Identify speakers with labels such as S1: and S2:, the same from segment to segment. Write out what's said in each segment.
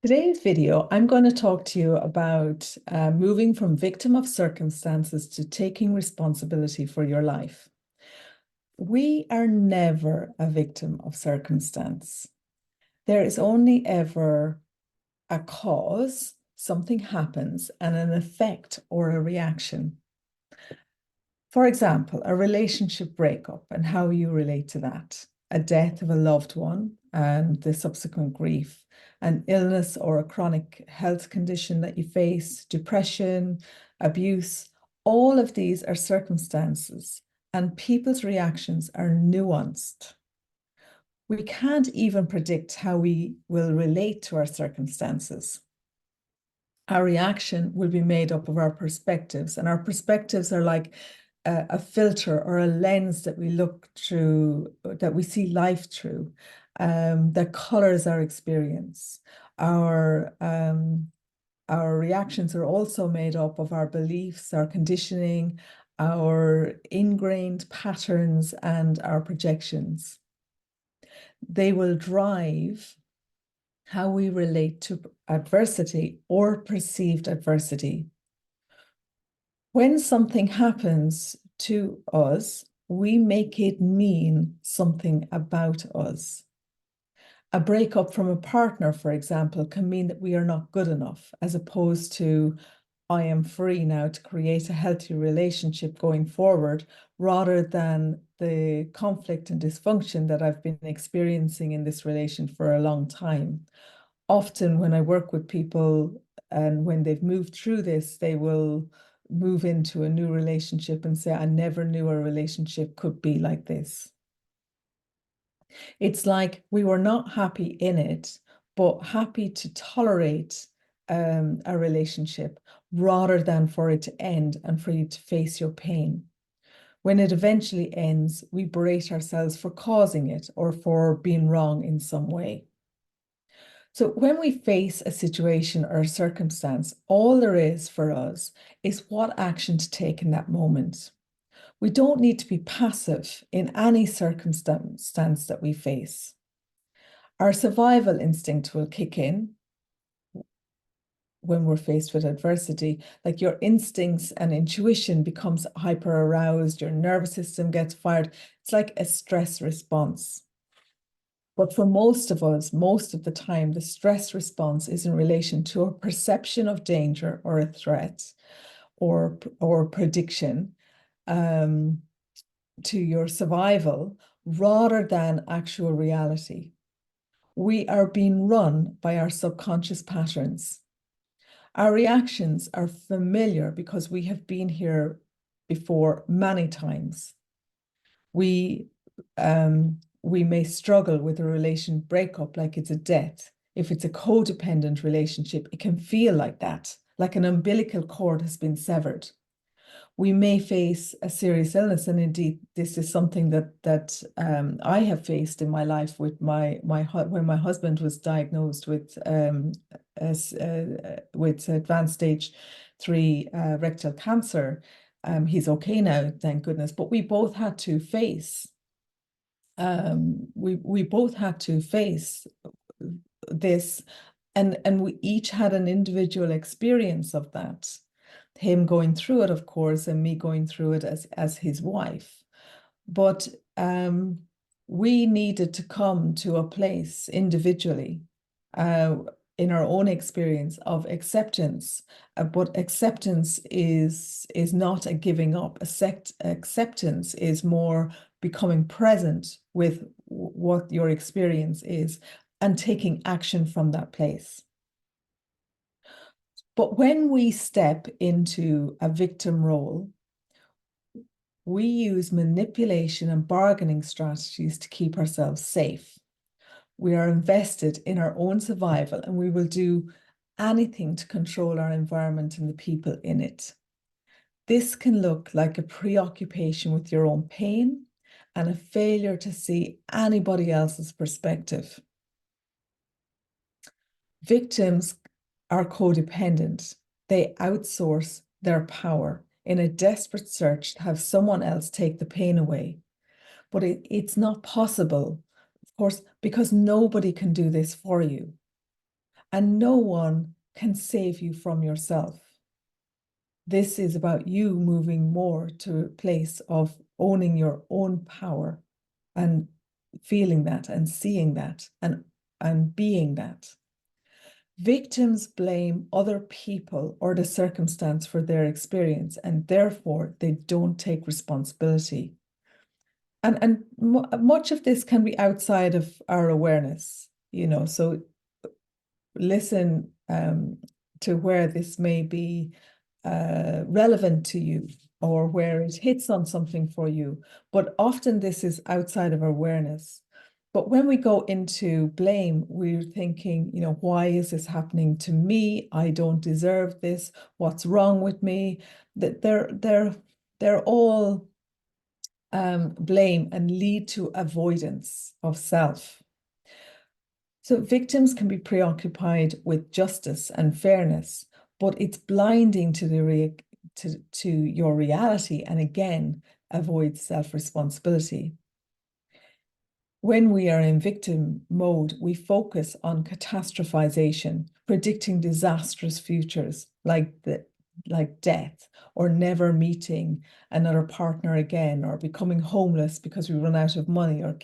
S1: Today's video, I'm going to talk to you about moving from victim of circumstances to taking responsibility for your life. We are never a victim of circumstance. There is only ever a cause, something happens, and an effect or a reaction. For example, a relationship breakup and how you relate to that, a death of a loved one and the subsequent grief, an illness or a chronic health condition that you face, depression, abuse, all of these are circumstances, and people's reactions are nuanced. We can't even predict how we will relate to our circumstances. Our reaction will be made up of our perspectives, and our perspectives are like a filter or a lens that we look through, that we see life through, that colors our experience. Our reactions are also made up of our beliefs, our conditioning, our ingrained patterns, and our projections. They will drive how we relate to adversity or perceived adversity. When something happens to us, we make it mean something about us. A breakup from a partner, for example, can mean that we are not good enough, as opposed to, I am free now to create a healthy relationship going forward, rather than the conflict and dysfunction that I've been experiencing in this relation for a long time. Often when I work with people and when they've moved through this, they will move into a new relationship and say, I never knew a relationship could be like this. It's like we were not happy in it, but happy to tolerate a relationship rather than for it to end and for you to face your pain. When it eventually ends, we berate ourselves for causing it or for being wrong in some way. So when we face a situation or a circumstance, all there is for us is what action to take in that moment. We don't need to be passive in any circumstance that we face. Our survival instinct will kick in when we're faced with adversity. Like your instincts and intuition becomes hyper aroused, your nervous system gets fired. It's like a stress response. But for most of us, most of the time, the stress response is in relation to a perception of danger or a threat or prediction to your survival rather than actual reality. We are being run by our subconscious patterns. Our reactions are familiar because we have been here before many times. We may struggle with a relation breakup like it's a death. If it's a codependent relationship, it can feel like that, like an umbilical cord has been severed. We may face a serious illness, and indeed, this is something that I have faced in my life with when my husband was diagnosed with advanced stage 3 rectal cancer. He's okay now, thank goodness. But we both had to face we both had to face this, and we each had an individual experience of that. Him going through it, of course, and me going through it as his wife. But we needed to come to a place individually in our own experience of acceptance. But acceptance is not a giving up. Acceptance is more becoming present with what your experience is and taking action from that place. But when we step into a victim role, we use manipulation and bargaining strategies to keep ourselves safe. We are invested in our own survival, and we will do anything to control our environment and the people in it. This can look like a preoccupation with your own pain and a failure to see anybody else's perspective. Victims are codependent. They outsource their power in a desperate search to have someone else take the pain away. But it's not possible, of course, because nobody can do this for you. and no one can save you from yourself. This is about you moving more to a place of owning your own power and feeling that and seeing that and being that. Victims blame other people or the circumstance for their experience, and therefore they don't take responsibility. And much of this can be outside of our awareness, so listen to where this may be relevant to you or where it hits on something for you. But often this is outside of awareness. But when we go into blame, we're thinking, why is this happening to me? I don't deserve this. What's wrong with me? That they're all blame and lead to avoidance of self. So victims can be preoccupied with justice and fairness, but it's blinding to to your reality, and again avoids self-responsibility. When we are in victim mode, we focus on catastrophization, predicting disastrous futures like death, or never meeting another partner again, or becoming homeless because we run out of money, or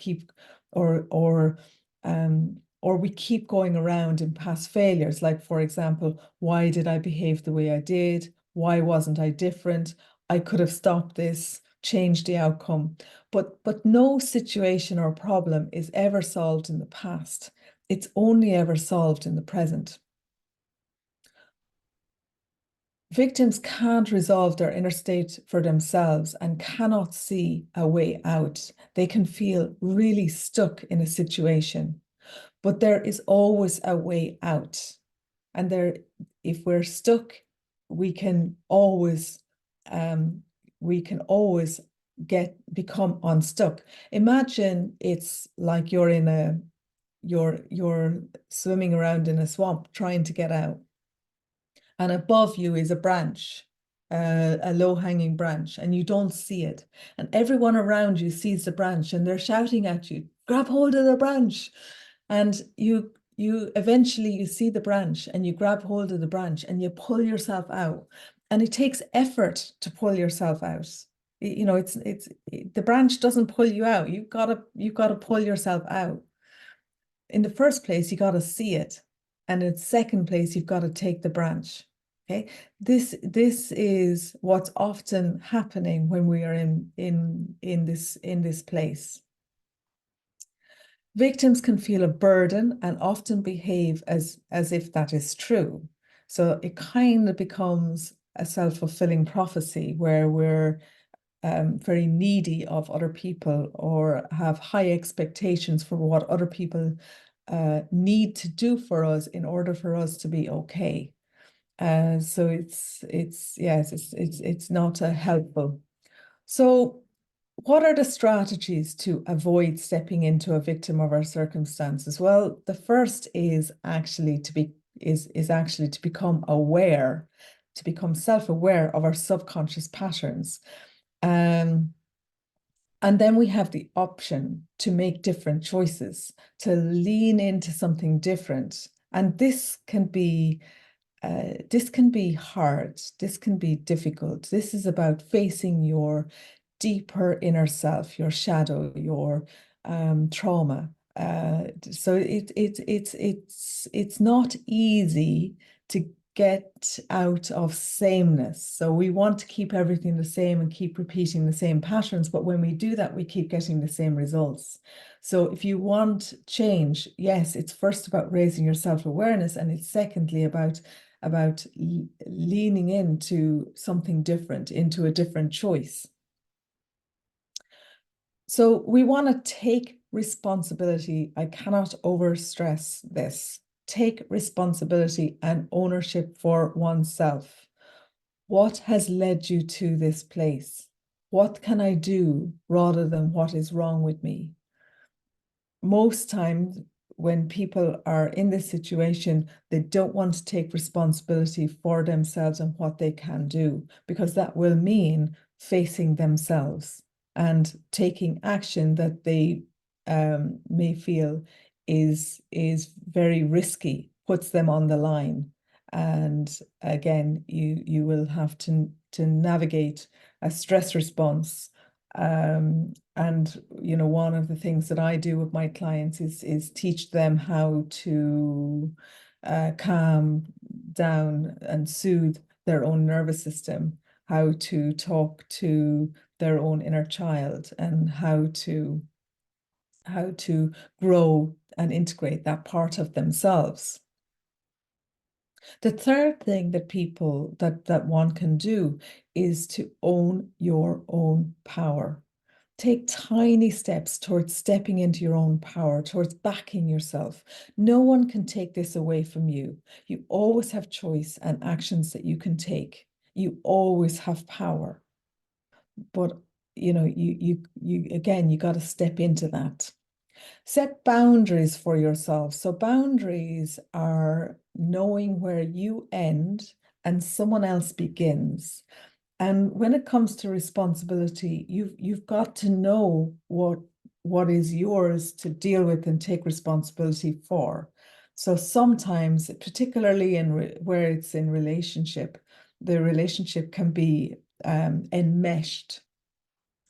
S1: we keep going around in past failures. Like, for example, why did I behave the way I did? Why wasn't I different? I could have stopped this, changed the outcome. But no situation or problem is ever solved in the past. It's only ever solved in the present. Victims can't resolve their inner state for themselves and cannot see a way out. They can feel really stuck in a situation, but there is always a way out. And if we're stuck, we can always um, become unstuck. Imagine it's like you're swimming around in a swamp trying to get out, and above you is a branch, a low-hanging branch, and you don't see it. And everyone around you sees the branch, and they're shouting at you, grab hold of the branch. And you eventually you see the branch, and you grab hold of the branch, and you pull yourself out. And it takes effort to pull yourself out. It's the branch doesn't pull you out. You've got to pull yourself out. In the first place, you got to see it. And in second place, you've got to take the branch. Okay. This is what's often happening when we are in this place. Victims can feel a burden and often behave as if that is true. So it kind of becomes a self-fulfilling prophecy where we're very needy of other people, or have high expectations for what other people need to do for us in order for us to be okay. So it's not helpful. So what are the strategies to avoid stepping into a victim of our circumstances? Well, the first is actually to become aware, to become self-aware of our subconscious patterns. And then we have the option to make different choices, to lean into something different. And this can be hard. This can be difficult. This is about facing your deeper inner self, your shadow, your trauma. So it's not easy to get out of sameness. So we want to keep everything the same and keep repeating the same patterns, but when we do that, we keep getting the same results. So if you want change, yes, it's first about raising your self-awareness, and it's secondly about leaning into something different, into a different choice. So we want to take responsibility. I cannot overstress this. Take responsibility and ownership for oneself. What has led you to this place? What can I do rather than what is wrong with me? Most times when people are in this situation, they don't want to take responsibility for themselves and what they can do, because that will mean facing themselves and taking action that they may feel is very risky. puts them on the line. And again, you will have to navigate a stress response. And one of the things that I do with my clients is teach them how to calm down and soothe their own nervous system, how to talk to their own inner child, and how to grow and integrate that part of themselves. The third thing that people that one can do is to own your own power. Take tiny steps towards stepping into your own power, towards backing yourself. No one can take this away from you. You always have choice and actions that you can take. You always have power. But you again, you got to step into that. Set boundaries for yourself. So boundaries are knowing where you end and someone else begins. And when it comes to responsibility, you've got to know what is yours to deal with and take responsibility for. So sometimes, particularly where it's in relationship, the relationship can be enmeshed,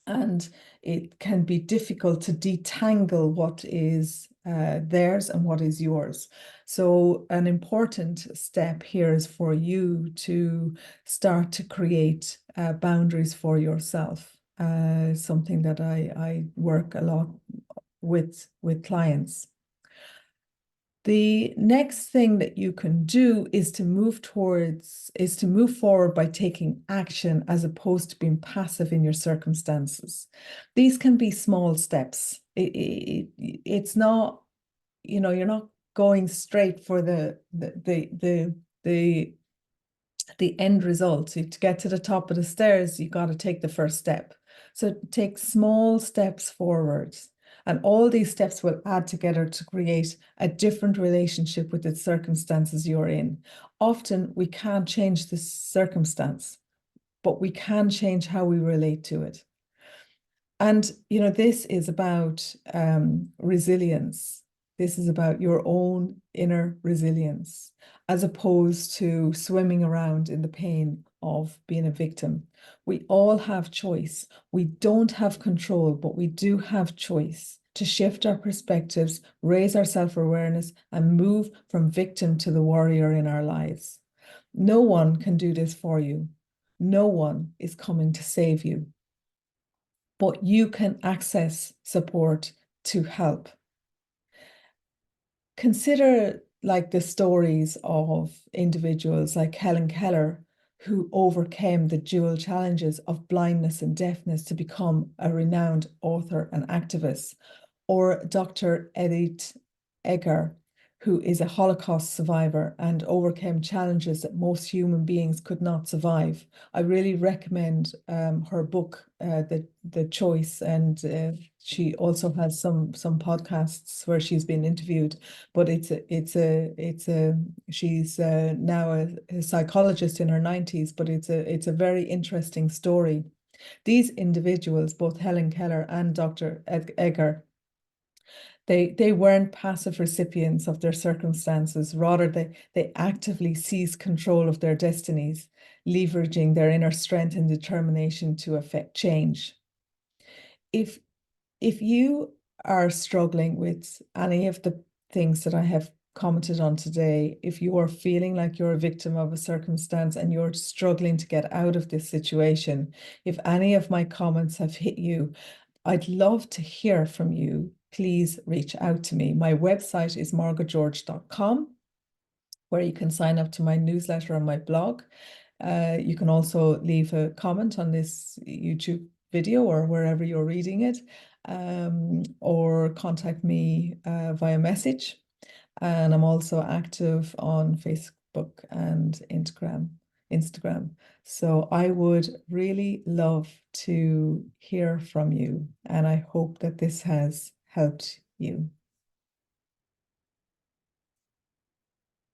S1: and it can be difficult to detangle what is theirs and what is yours. So an important step here is for you to start to create boundaries for yourself. Something that I work a lot with clients. The next thing that you can do is to move forward by taking action as opposed to being passive in your circumstances. These can be small steps. It's not, you're not going straight for the end result. So to get to the top of the stairs, you got to take the first step. So take small steps forward. And all these steps will add together to create a different relationship with the circumstances you're in. Often we can't change the circumstance, but we can change how we relate to it. And, this is about resilience. This is about your own inner resilience, as opposed to swimming around in the pain of being a victim. We all have choice. We don't have control, but we do have choice to shift our perspectives, raise our self-awareness, and move from victim to the warrior in our lives. No one can do this for you. No one is coming to save you, but you can access support to help. Consider like the stories of individuals like Helen Keller, who overcame the dual challenges of blindness and deafness to become a renowned author and activist, or Dr. Edith Eger, who is a Holocaust survivor and overcame challenges that most human beings could not survive. I really recommend her book, The Choice, and she also has some podcasts where she's been interviewed. But she's now a psychologist in her 90s, but it's a very interesting story. These individuals, both Helen Keller and Dr. Eger, they weren't passive recipients of their circumstances. Rather, they actively seized control of their destinies, leveraging their inner strength and determination to affect change. If you are struggling with any of the things that I have commented on today, if you are feeling like you're a victim of a circumstance and you're struggling to get out of this situation, if any of my comments have hit you, I'd love to hear from you. Please reach out to me. My website is margogeorge.com, where you can sign up to my newsletter and my blog. You can also leave a comment on this YouTube video or wherever you're reading it, or contact me via message. And I'm also active on Facebook and Instagram. So I would really love to hear from you, and I hope that this has helped you.